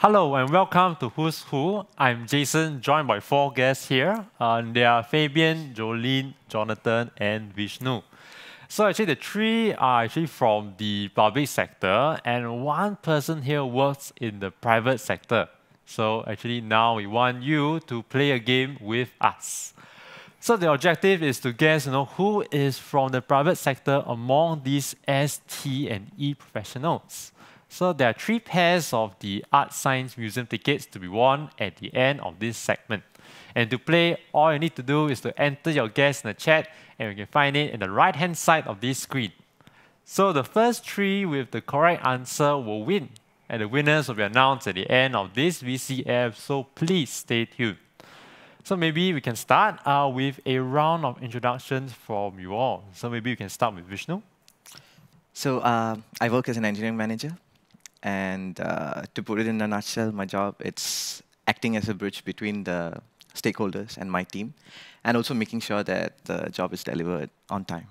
Hello and welcome to Who's Who. I'm Jason, joined by 4 guests here. They are Fabian, Jolene, Jonathan, and Vishnu. So actually the three are actually from the public sector and one person here works in the private sector. So actually now we want you to play a game with us. So the objective is to guess who is from the private sector among these ST and E professionals. So there are 3 pairs of the Art Science Museum tickets to be won at the end of this segment. And to play, all you need to do is to enter your guess in the chat, and you can find it in the right-hand side of this screen. So the first 3 with the correct answer will win, and the winners will be announced at the end of this VCF, so please stay tuned. So maybe we can start with a round of introductions from you all. So maybe we can start with Vishnu. So I work as an engineering manager. And to put it in a nutshell, my job, it's acting as a bridge between the stakeholders and my team, and also making sure that the job is delivered on time.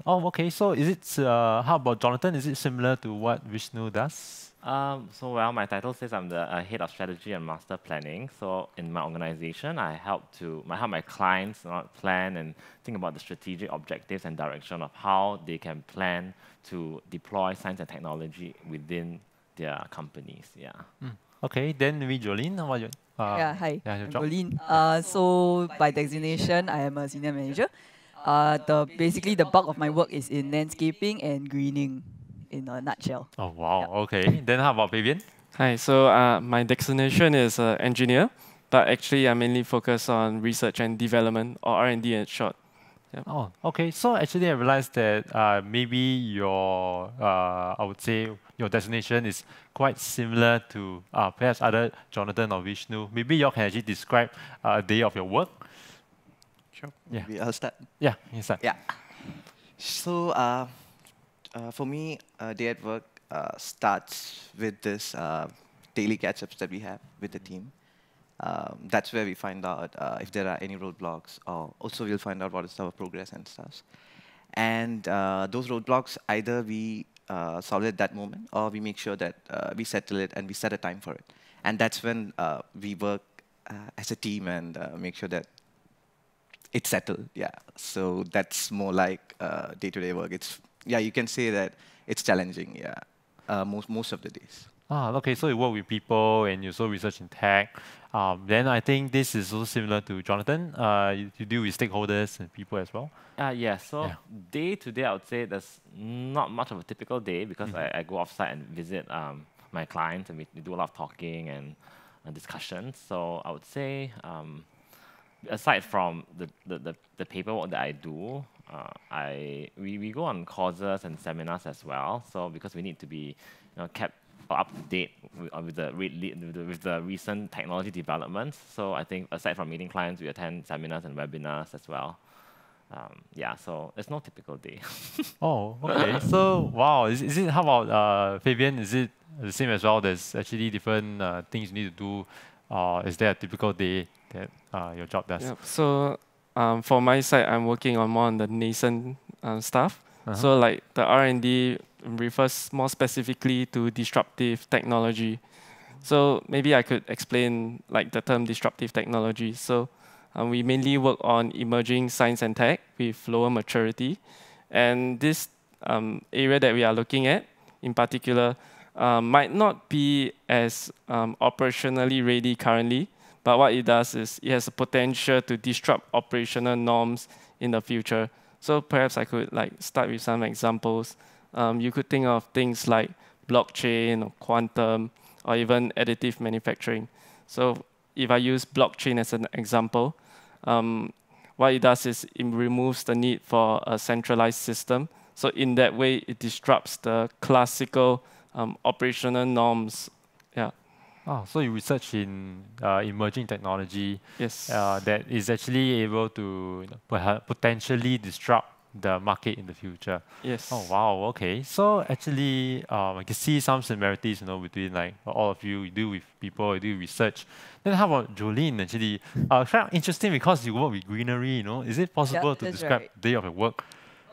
Oh, okay. So is it, how about Jonathan? Is it similar to what Vishnu does? Well, my title says I'm the head of strategy and master planning. So in my organization, I help my clients plan and think about the strategic objectives and direction of how they can plan to deploy science and technology within their companies. Yeah. Okay, then maybe Jolene, how about you? Hi, your I'm job? Jolene. So by designation, I am a senior manager. Basically, the bulk of my work is in landscaping and greening, in a nutshell. Oh, wow. Okay. Then how about Fabian? Hi, so my designation is engineer, but actually I mainly focus on research and development, or R&D in short. Yeah. Oh, okay. So actually I realized that maybe your, I would say, your designation is quite similar to perhaps other Jonathan or Vishnu. Maybe you all can actually describe a day of your work. Sure. Yeah. Maybe I'll start. Yeah, you start. Yeah. So for me, a day at work starts with this daily catch-ups that we have with the team. That's where we find out if there are any roadblocks, or also we'll find out what is our progress and stuff. And those roadblocks, either we solve it at that moment, or we make sure that we settle it and we set a time for it. And that's when we work as a team and make sure that it's settled. Yeah. So that's more like day-to-day work. You can say that it's challenging. Yeah. Most of the days. Okay, so you work with people and you also research in tech. Then I think this is also similar to Jonathan. You deal with stakeholders and people as well. So day to day, I would say there's not much of a typical day because I go offsite and visit my clients, and we do a lot of talking and discussions. So I would say, aside from the paperwork that I do, we go on courses and seminars as well. So because we need to be kept up to date with the recent technology developments. So I think aside from meeting clients, we attend seminars and webinars as well. So it's no typical day. Oh, okay. So, wow. Is it, how about Fabian? Is it the same as well? There's actually different things you need to do. Is there a typical day that your job does? Yep. So for my side, I'm working on more on the nascent stuff. So like the R&D refers more specifically to disruptive technology. So maybe I could explain like the term disruptive technology. So we mainly work on emerging science and tech with lower maturity. And this area that we are looking at in particular might not be as operationally ready currently, but what it does is it has a potential to disrupt operational norms in the future. So perhaps I could start with some examples. You could think of things like blockchain or quantum or even additive manufacturing. So if I use blockchain as an example, what it does is it removes the need for a centralized system. So in that way, it disrupts the classical operational norms. Yeah. Oh, so you research in emerging technology. Yes. That is actually able to potentially disrupt the market in the future. Yes. Oh, wow. Okay. So actually, I can see some similarities, between like all of you. You do with people, you do research. Then how about Jolene? Actually, kind of interesting because you work with greenery. Is it possible to describe the day of your work?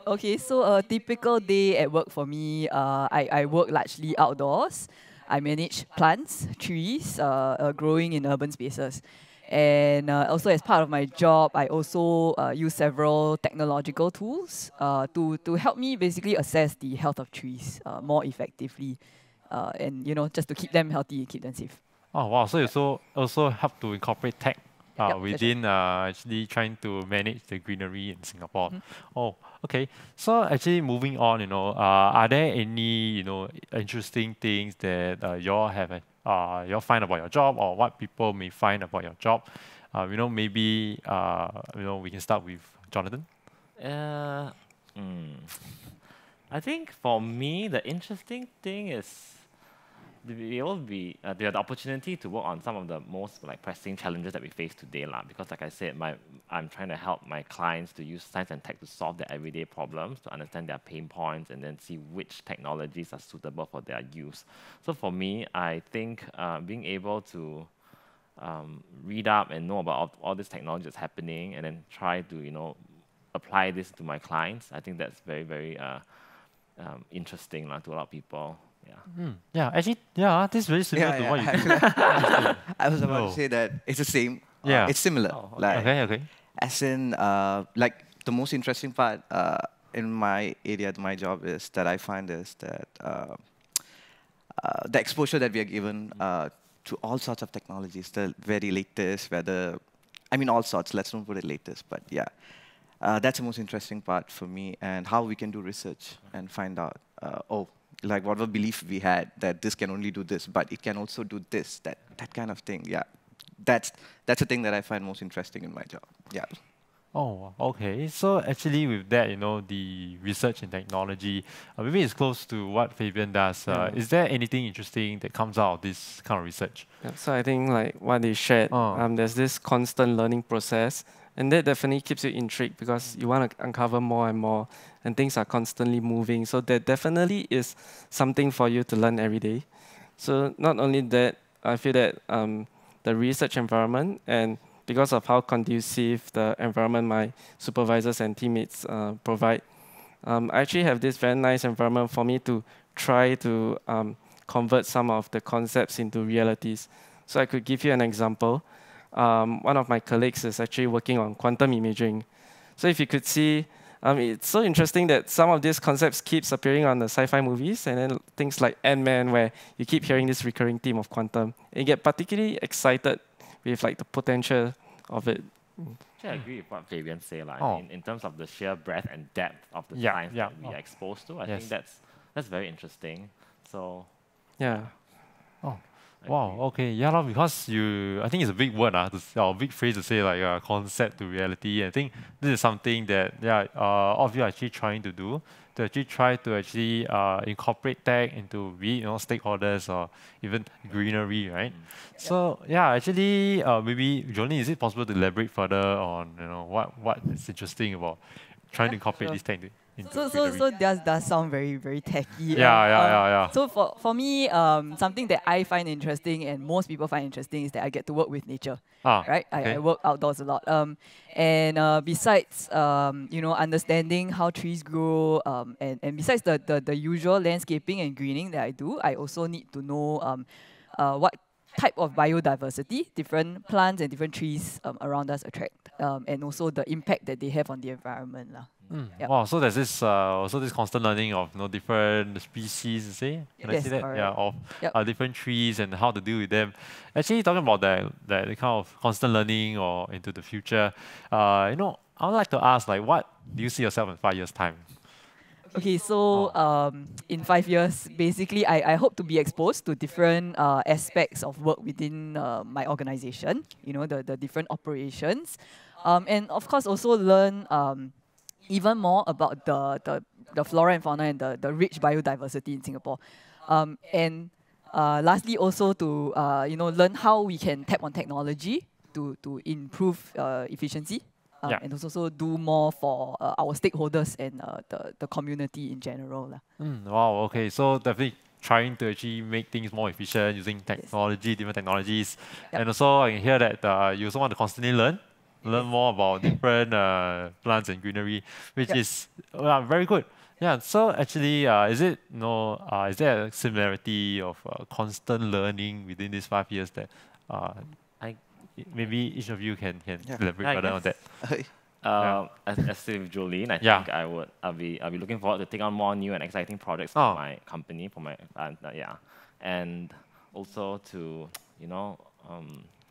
Okay, so a typical day at work for me, I work largely outdoors. I manage plants, trees, growing in urban spaces. And also as part of my job, I also use several technological tools to help me basically assess the health of trees more effectively. And just to keep them healthy, keep them safe. Oh wow! So you also help to incorporate tech Yep, that's within actually trying to manage the greenery in Singapore. Mhm. Oh, okay. So actually moving on, are there any interesting things that y'all have y'all find about your job or what people may find about your job? Maybe we can start with Jonathan. Uh, I think for me, the interesting thing is to be able to to have the opportunity to work on some of the most pressing challenges that we face today, lah. Because like I said, I'm trying to help my clients to use science and tech to solve their everyday problems, to understand their pain points, and then see which technologies are suitable for their use. So for me, I think being able to read up and know about all this technology that's happening, and then try to apply this to my clients, I think that's very very interesting to a lot of people. Yeah. Yeah, actually, this is very similar to what you do. I was about Oh. to say that it's the same. Yeah. It's similar. Oh, okay. Like, Okay. as in, like the most interesting part in my area, my job is that I find is that the exposure that we are given to all sorts of technologies, the very latest, all sorts. Let's not put it latest, but yeah, that's the most interesting part for me, and how we can do research and find out. Like whatever belief we had that this can only do this, but it can also do this, that kind of thing. Yeah, that's the thing that I find most interesting in my job. Yeah. Oh, okay. So actually with that, the research and technology, maybe it's close to what Fabian does. Is there anything interesting that comes out of this kind of research? Yeah, so I think like what they shared, there's this constant learning process, and that definitely keeps you intrigued because you want to uncover more and more, and things are constantly moving. So there definitely is something for you to learn every day. So not only that, I feel that the research environment, and because of how conducive the environment my supervisors and teammates provide, I actually have this very nice environment for me to try to convert some of the concepts into realities. So I could give you an example. One of my colleagues is actually working on quantum imaging. So if you could see, it's so interesting that some of these concepts keeps appearing on the sci-fi movies, and then things like Ant-Man, where you keep hearing this recurring theme of quantum. And you get particularly excited with like the potential of it. Actually, I agree with what Fabian said. I Oh. mean, in terms of the sheer breadth and depth of the Yeah, science yeah. that we are exposed to, I Yes. think that's very interesting. So, Yeah. I Wow, agree. okay. Yeah, lor, because I think it's a big word, or big phrase to say like concept to reality. I think this is something that, all of you are actually trying to do, to actually try to actually incorporate tech into stakeholders or even greenery, right? So, actually, maybe, Jolene, is it possible to elaborate further on, what is interesting about trying to incorporate sure. this tech into So greenery? does sound very very techy. Yeah. So for me, something that I find interesting and most people find interesting is that I get to work with nature. Right, Okay. I work outdoors a lot. And besides understanding how trees grow, and besides the usual landscaping and greening that I do, I also need to know what type of biodiversity different plants and different trees around us attract, and also the impact that they have on the environment lah. Yep. Wow, so there's this also this constant learning of different species, you say? Can I Yes, say that? Yeah, correct. of Yep. different trees and how to deal with them. Actually, talking about that kind of constant learning or into the future, I would like to ask, like, what do you see yourself in 5 years' time? Okay, so in 5 years, basically, I hope to be exposed to different aspects of work within my organization, the different operations. And of course, also learn even more about the flora and fauna and the rich biodiversity in Singapore. And lastly, also to learn how we can tap on technology to improve efficiency. Yeah. And also do more for our stakeholders and the community in general lah. Wow, okay. So definitely trying to actually make things more efficient using technology, different technologies. Yep. And also I can hear that you also want to constantly learn more about different plants and greenery, which Yep. is very good. Yeah, so actually, is it is there a similarity of constant learning within these 5 years that uh, I maybe each of you can Yeah. elaborate I further on that? guess as with Jolene, I Yeah. think I'll be looking forward to take on more new and exciting projects Oh. for my company, for my yeah, and also to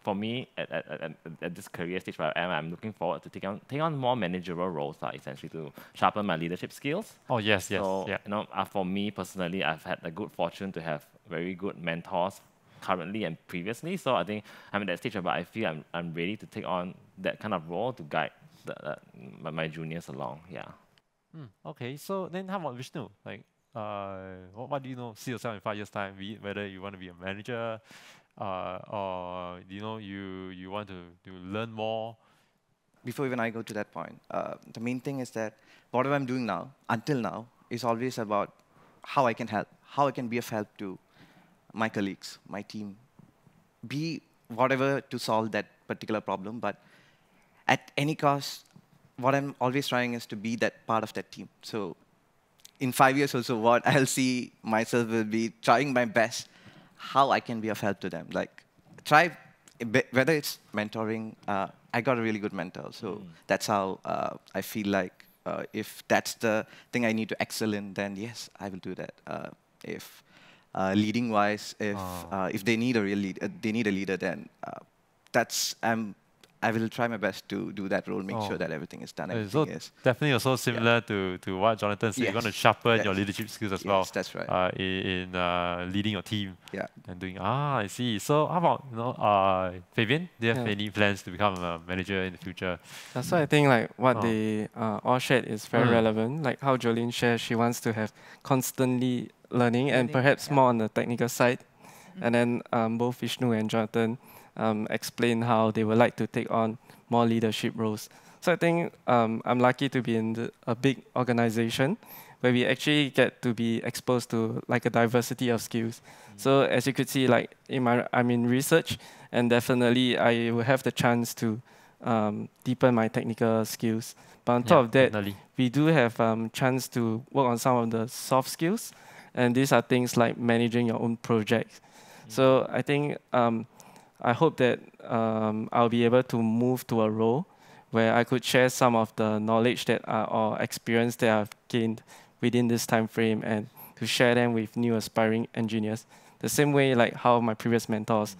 for me at this career stage where I am, I'm looking forward to take on more managerial roles, essentially to sharpen my leadership skills. Oh yes, yes, So yeah. for me personally, I've had the good fortune to have very good mentors currently and previously. So I think I'm at that stage where I feel I'm ready to take on that kind of role to guide my juniors along. Yeah. Okay, so then how about Vishnu? Like, what do you know? See yourself in 5 years' time, be it whether you want to be a manager, or you want to learn more. Before even I go to that point, the main thing is that whatever I'm doing now, until now, is always about how I can help, how I can be of help to my colleagues, my team, be whatever to solve that particular problem. But at any cost, what I'm always trying is to be that part of that team. So in 5 years also, what I'll see myself will be trying my best how I can be of help to them. Like, try, whether it's mentoring, I got a really good mentor. So that's how I feel like if that's the thing I need to excel in, then yes, I will do that. If leading wise, if they need a real lead, they need a leader, then I will try my best to do that role, make sure that everything is done. So Everything is definitely also similar to what Jonathan said. You're going to sharpen your leadership skills as well. Yes, that's right. In leading your team. Yeah. And doing I see. So how about Fabian? Do you have any plans to become a manager in the future? So I think like what they all shared is very relevant. Like how Jolene shares, she wants to have constantly learning and perhaps more on the technical side. And then both Vishnu and Jonathan explain how they would like to take on more leadership roles. So I think I'm lucky to be in a big organization where we actually get to be exposed to like a diversity of skills. So as you could see, like I'm in research, and definitely I will have the chance to deepen my technical skills. But on top of that, we do have chance to work on some of the soft skills, and these are things like managing your own projects. So I think I hope that I'll be able to move to a role where I could share some of the knowledge or experience that I've gained within this time frame, and to share them with new aspiring engineers, the same way like how my previous mentors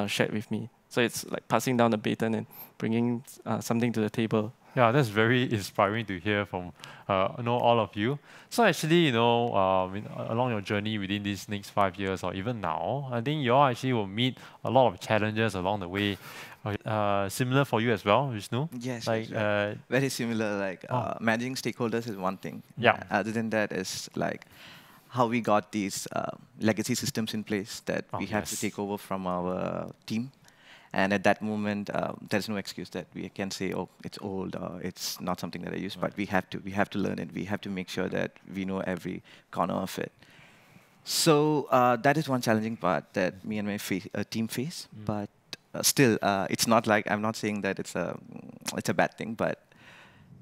shared with me. So it's like passing down the baton and bringing something to the table. Yeah, that's very inspiring to hear from all of you. So actually, along your journey within these next 5 years or even now, I think you all actually will meet a lot of challenges along the way. Similar for you as well, Vishnu? Yes, like very similar. Like managing stakeholders is one thing. Yeah. Other than that is like how we got these legacy systems in place that we have to take over from our team. And at that moment, there's no excuse that we can say, oh, it's old, or it's not something that I use. But we have to learn it. We have to make sure that we know every corner of it. So that is one challenging part that me and my team face. But still, it's not like, I'm not saying that it's a bad thing, but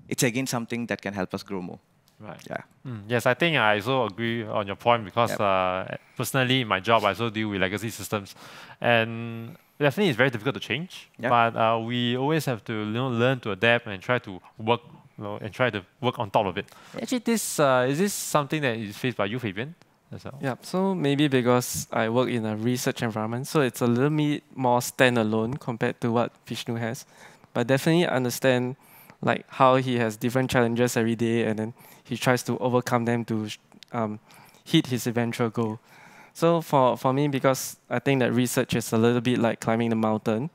it's again something that can help us grow more. Right. Yeah. Yes, I think I also agree on your point because personally, in my job, I also deal with legacy systems, and definitely it's very difficult to change. But we always have to learn to adapt and try to work, on top of it. Actually, is this something that is faced by you, Fabian? Yeah. So maybe because I work in a research environment, so it's a little bit more standalone compared to what Vishnu has. But definitely understand like how he has different challenges every day, and then he tries to overcome them to hit his eventual goal. So for me, because I think that research is a little bit like climbing the mountain,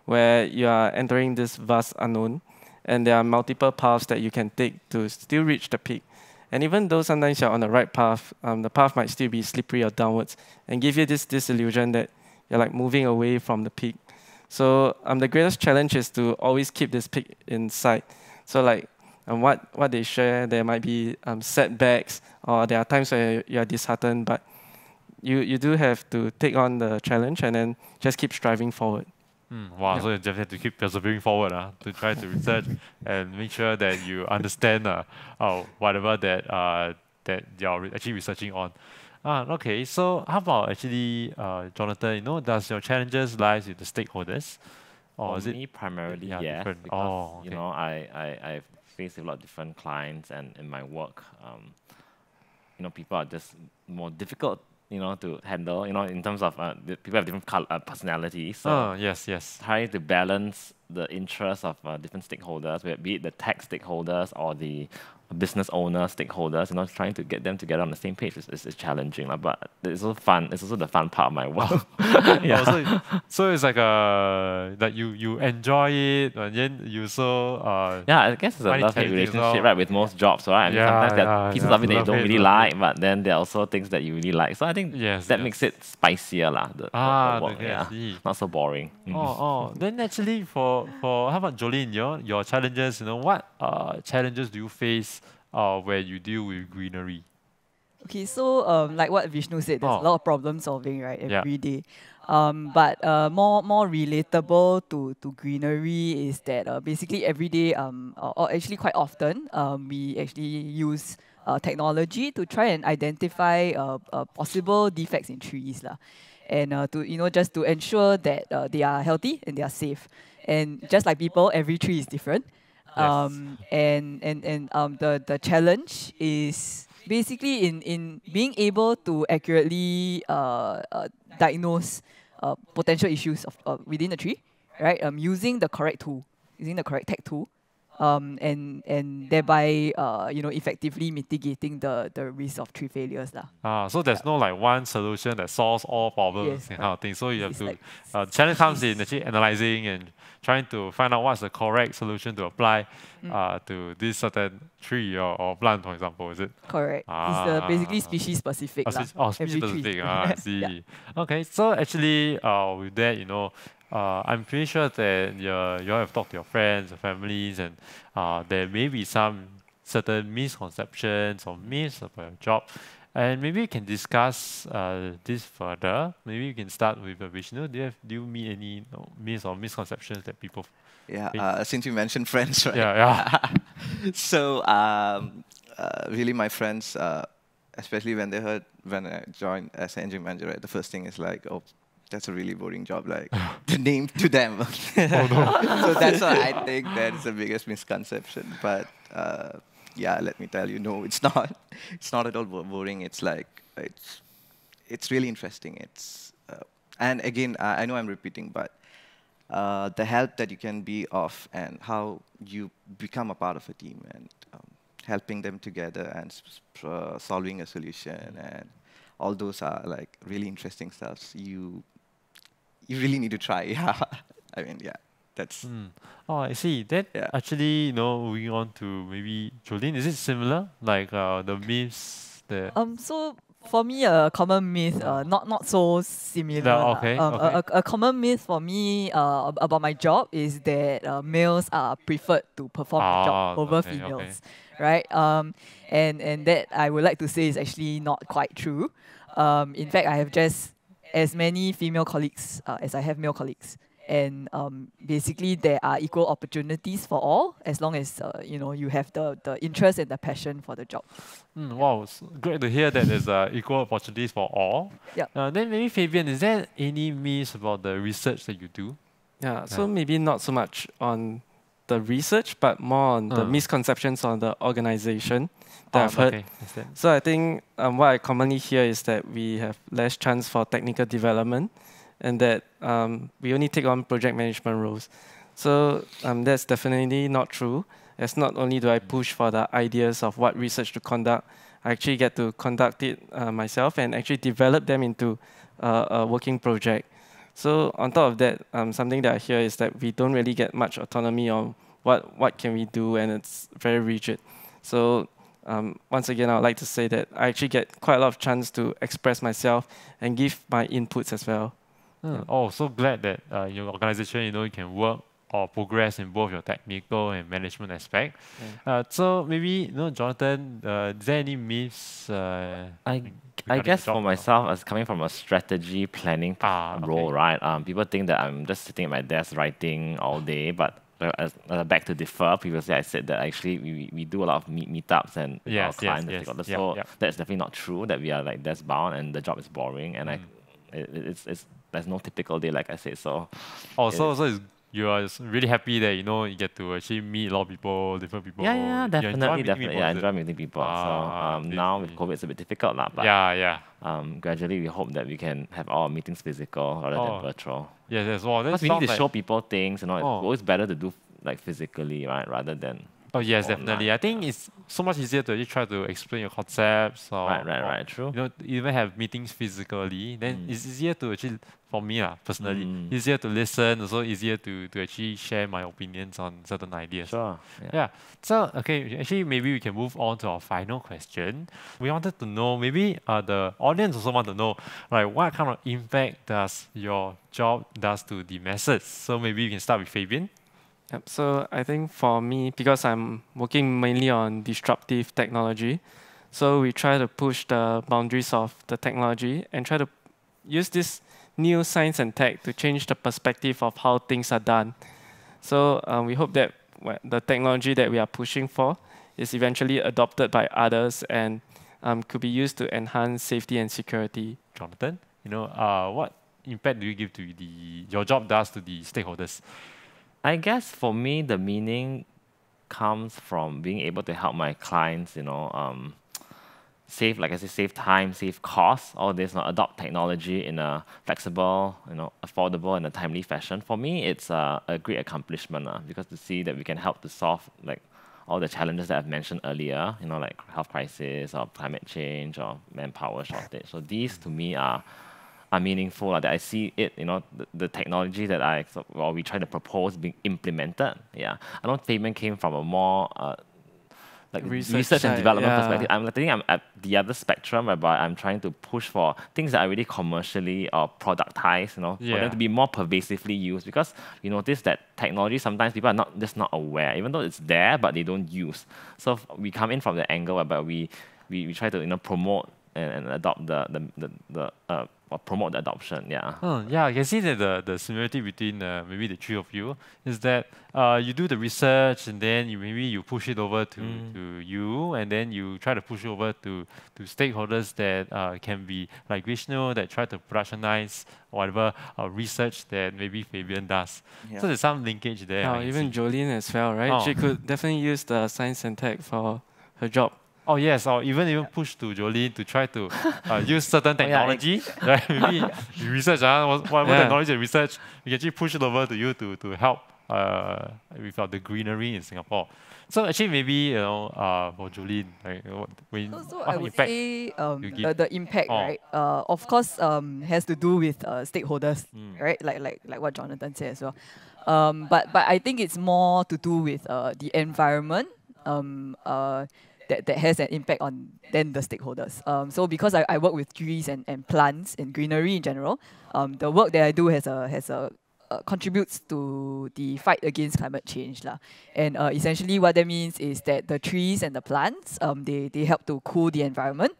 where you are entering this vast unknown, and there are multiple paths that you can take to still reach the peak. And even though sometimes you're on the right path, the path might still be slippery or downwards, and give you this disillusion that you're like moving away from the peak. So the greatest challenge is to always keep this peak in sight. So like what they share, there might be setbacks, or there are times where you are disheartened, but you do have to take on the challenge and then just keep striving forward. Wow, so you just have to keep persevering forward to try to research and make sure that you understand whatever that that you're actually researching on. Okay, so how about actually, Jonathan, does your challenges lies with the stakeholders? Or For is it me, primarily, yeah, yes, different? because Oh, okay. I face a lot of different clients, and in my work, people are just more difficult, to handle, in terms of people have different personalities. So Yes, yes. trying to balance the interests of different stakeholders, be it the tech stakeholders or the business owner stakeholders, trying to get them together on the same page is challenging. But it's also fun. It's also the fun part of my work. Yeah. So it's like that you enjoy it, and then you also Yeah, I guess it's a find it love-hate challenging as relationship, well. right, with most jobs, right? I mean, Yeah, sometimes there yeah, are pieces yeah. of it that you don't Love-hate, really love-hate. like, but then there are also things that you really like. So I think Yes, that yes. makes it spicier, lah. The work, Okay, I yeah, see. not so boring. Then actually for how about Jolene, your challenges, what challenges do you face where you deal with greenery? Okay, so like what Vishnu said, there's a lot of problem solving, right, Yeah. every day. But more relatable to greenery is that basically every day, or actually quite often, we actually use technology to try and identify possible defects in trees, lah, and to just to ensure that they are healthy and they are safe. And just like people, every tree is different. Yes. The challenge is basically in being able to accurately diagnose potential issues of within the tree, right? Using the correct tool, using the correct tech tool, and thereby effectively mitigating the risk of tree failures, lah. So there's no like one solution that solves all problems Yes, and kind of correct. thing. So you have It's to like the challenge comes in actually analyzing and trying to find out what's the correct solution to apply to this certain tree or plant, for example. Is it? correct. It's basically species specific, lah. Species Every tree. specific. I see. Yeah. Okay, so actually, with that, I'm pretty sure that you all have talked to your friends, your families, and there may be some certain misconceptions or myths about your job. And maybe we can discuss this further. Maybe we can start with Vishnu. Do you meet any myths or misconceptions that people Yeah, since you mentioned friends, right? Yeah. So really, my friends, especially when they heard when I joined as an engineering manager, right, the first thing is like, oh, that's a really boring job, like the name to them. So that's what I think that's the biggest misconception. But yeah, let me tell you, no, it's not. It's not at all boring. It's like it's really interesting. It's and again, I know I'm repeating, but the help that you can be of and how you become a part of a team and helping them together and solving a solution and all those are like really interesting stuff. You really need to try. Yeah, I mean, yeah, that's. Oh, I see. That Yeah. actually, moving on to maybe Jolene, is it similar? Like the myths that So for me, a common myth, not so similar. No, lah. okay, okay. A common myth for me about my job is that males are preferred to perform the job over okay, females, right? And that I would like to say is actually not quite true. In fact, I have just as many female colleagues as I have male colleagues. And basically, there are equal opportunities for all as long as you have the interest and the passion for the job. Wow, it's great to hear that there's equal opportunities for all. Yep. Then maybe Fabian, is there any myths about the research that you do? Yeah, so maybe not so much on the research, but more on the misconceptions on the organization that I've heard. Okay. Understand. So I think what I commonly hear is that we have less chance for technical development and that we only take on project management roles. So that's definitely not true. As not only do I push for the ideas of what research to conduct, I actually get to conduct it myself and actually develop them into a working project. So on top of that, something that I hear is that we don't really get much autonomy on what can we do, and it's very rigid. So once again, I would like to say that I actually get quite a lot of chance to express myself and give my inputs as well. Oh, so glad that your organization, you can work or progress in both your technical and management aspect. So maybe, Jonathan, is there any myths? I guess for myself, as coming from a strategy planning role, right? People think that I'm just sitting at my desk writing all day, but back to differ. Previously, I said that actually we do a lot of meetups and with our clients. So that's definitely not true. That we are like desk bound and the job is boring. And there's no typical day, like I said. So you are really happy that you get to actually meet a lot of people, different people. Yeah, definitely. People, I enjoy meeting people. So now with COVID, it's a bit difficult, but gradually we hope that we can have our meetings physical rather than virtual. Yes, well, because we need to show people things. It's always better to do like physically, right, rather than. Oh yes, definitely. I think it's so much easier to try to explain your concepts. Right. True. Even have meetings physically. Then it's easier to actually, for me personally, easier to listen. Also easier to actually share my opinions on certain ideas. Sure. Yeah. So okay, actually maybe we can move on to our final question. We wanted to know, maybe the audience also want to know, like what kind of impact does your job does to the masses? So maybe we can start with Fabian. Yep. So I think for me, because I'm working mainly on disruptive technology, so we try to push the boundaries of the technology and try to use this new science and tech to change the perspective of how things are done. So we hope that the technology that we are pushing for is eventually adopted by others and could be used to enhance safety and security. Jonathan, what impact do you give to your job does to the stakeholders? I guess for me, the meaning comes from being able to help my clients, save, like I said, save time, save costs, all this, adopt technology in a flexible, affordable and a timely fashion. For me, it's a great accomplishment because to see that we can help to solve like all the challenges that I've mentioned earlier, like health crisis or climate change or manpower shortage. So these to me are meaningful, that I see it, the technology that we try to propose being implemented. Yeah, I know Fabian came from a more like research and development perspective. I think I'm at the other spectrum whereby I'm trying to push for things that are really commercially or productized, for them to be more pervasively used. Because we notice that technology sometimes people are just not aware, even though it's there, but they don't use. So we come in from the angle whereby we try to promote and adopt or promote the adoption. I can see that the similarity between maybe the three of you is that you do the research and then you push it over to you, and then you try to push it over to stakeholders that can be like Vishnu, that try to productionize whatever research that maybe Fabian does. So there's some linkage there. Even Jolene as well, right? She could definitely use the science and tech for her job. Oh yes, or even push to Jolene to try to use certain technology. Right? Maybe you research whatever technology you research, we can actually push it over to you to help with the greenery in Singapore. So actually maybe for Jolene, right, I would say the impact, right? Of course, has to do with stakeholders, right? Like what Jonathan said as well. But I think it's more to do with the environment. That has an impact on then the stakeholders. So because I work with trees and plants and greenery in general, the work that I do contributes to the fight against climate change lah. And essentially what that means is that the trees and the plants, they help to cool the environment,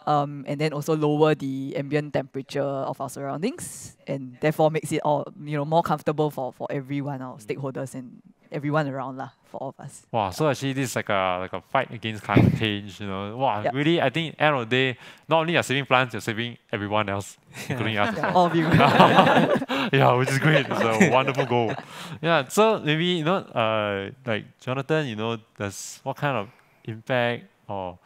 and then also lower the ambient temperature of our surroundings, and therefore makes it all more comfortable for everyone, our stakeholders and everyone around lah, for all of us. Wow, so actually this is like a fight against climate change, Wow, really, I think end of the day, not only you're saving plants, you're saving everyone else, including us. All of you. Which is great. It's a wonderful goal. Yeah, so maybe, like Jonathan, what kind of impact or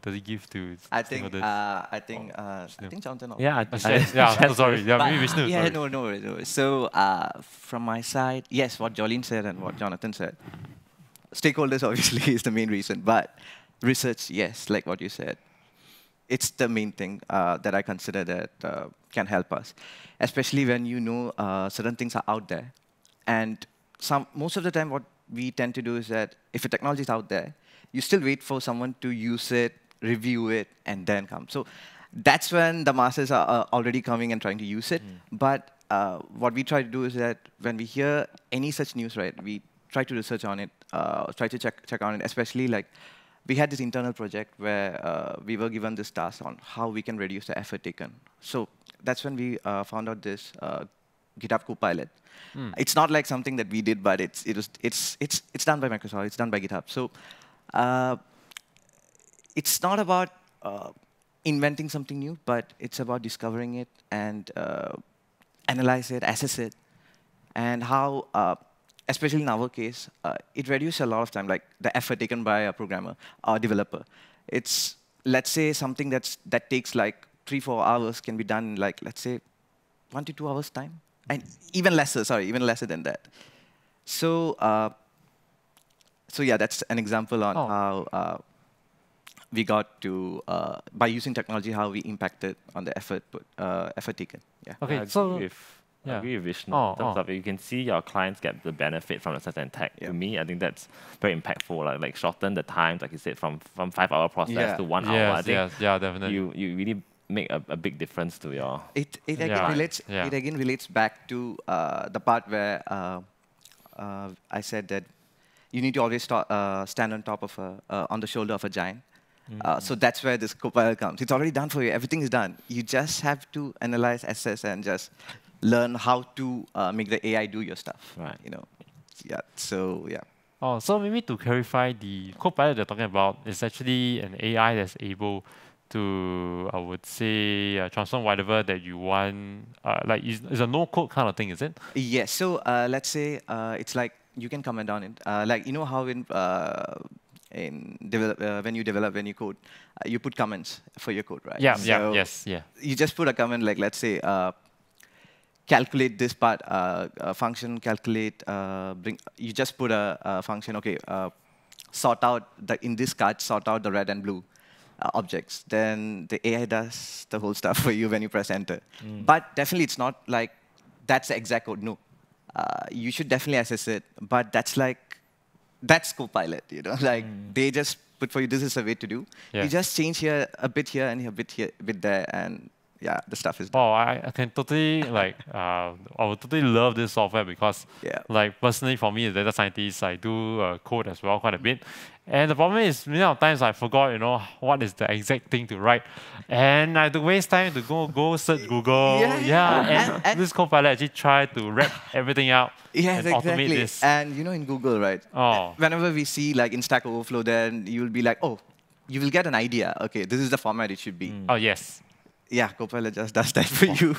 does it give to stakeholders? I think Jonathan. Sorry. Maybe Vishnu. No. So from my side, yes, what Jolene said and what Jonathan said. Stakeholders obviously is the main reason, but research, yes, like what you said. It's the main thing that I consider that can help us, especially when certain things are out there. And most of the time what we tend to do is that if a technology is out there, you still wait for someone to use it, review it, and then come. So that's when the masses are already coming and trying to use it. But what we try to do is that when we hear any such news, right, we try to research on it, try to check on it, especially like we had this internal project where we were given this task on how we can reduce the effort taken. So that's when we found out this GitHub Copilot. It's not like something that we did, but it's done by Microsoft. It's done by GitHub. So it's not about inventing something new, but it's about discovering it and analyze it, assess it, and how, especially in our case, it reduces a lot of time, like the effort taken by a programmer or developer. It's, let's say, something that takes like 3-4 hours can be done in like, let's say, 1 to 2 hours time, and even lesser. Sorry, even lesser than that. So, so yeah, that's an example on how we got to, by using technology, how we impacted on the effort taken. Yeah. Okay, I so agree with Vishnu. In terms of you can see your clients get the benefit from a certain tech. To me, I think that's very impactful. Like shorten the time, like you said, from 5-hour process to 1 hour. I think definitely. you really make a big difference to your. It again relates back to the part where I said that you need to always stand on top of on the shoulder of a giant. So that's where this Copilot comes. It's already done for you. Everything is done. You just have to analyze, assess, and just learn how to make the AI do your stuff. Right. You know. Yeah. So yeah. Oh, so maybe to clarify, the Copilot they're talking about is actually an AI that's able to, I would say, transform whatever that you want. Like, it's a no-code kind of thing, is it? Yes. So let's say it's like you can comment on it. Like you know how when you code, you put comments for your code, right? Yeah. You just put a comment like, let's say, calculate this part, function, calculate, you just put a function, okay, sort out, in this card, sort out the red and blue objects. Then the AI does the whole stuff for you when you press enter. But definitely it's not like that's the exact code, no. You should definitely assess it, but that's Copilot, you know, like they just put for you, this is a way to do. You just change here, a bit here, and a bit here, a bit there, and yeah, the stuff is done. Oh, I can totally I would totally love this software because like personally for me as a data scientist, I do code as well quite a bit. And the problem is many of times I forgot, you know, what is the exact thing to write. And I had to waste time to go search Google. And this Copilot actually tried to wrap everything out and automate this. And you know, in Google, right? Whenever we see like in Stack Overflow, then you'll be like, oh, you will get an idea. Okay, this is the format it should be. Oh, yes. Yeah, Copilot just does that for you.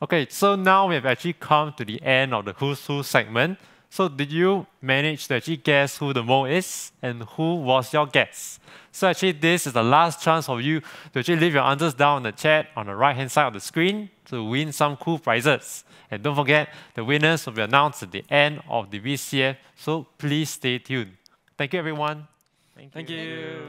Okay, so now we have actually come to the end of the Who's Who segment. So did you manage to actually guess who the mole is and who was your guess? So actually this is the last chance for you to actually leave your answers down in the chat on the right hand side of the screen to win some cool prizes. And don't forget, the winners will be announced at the end of the VCF, so please stay tuned. Thank you everyone. Thank you.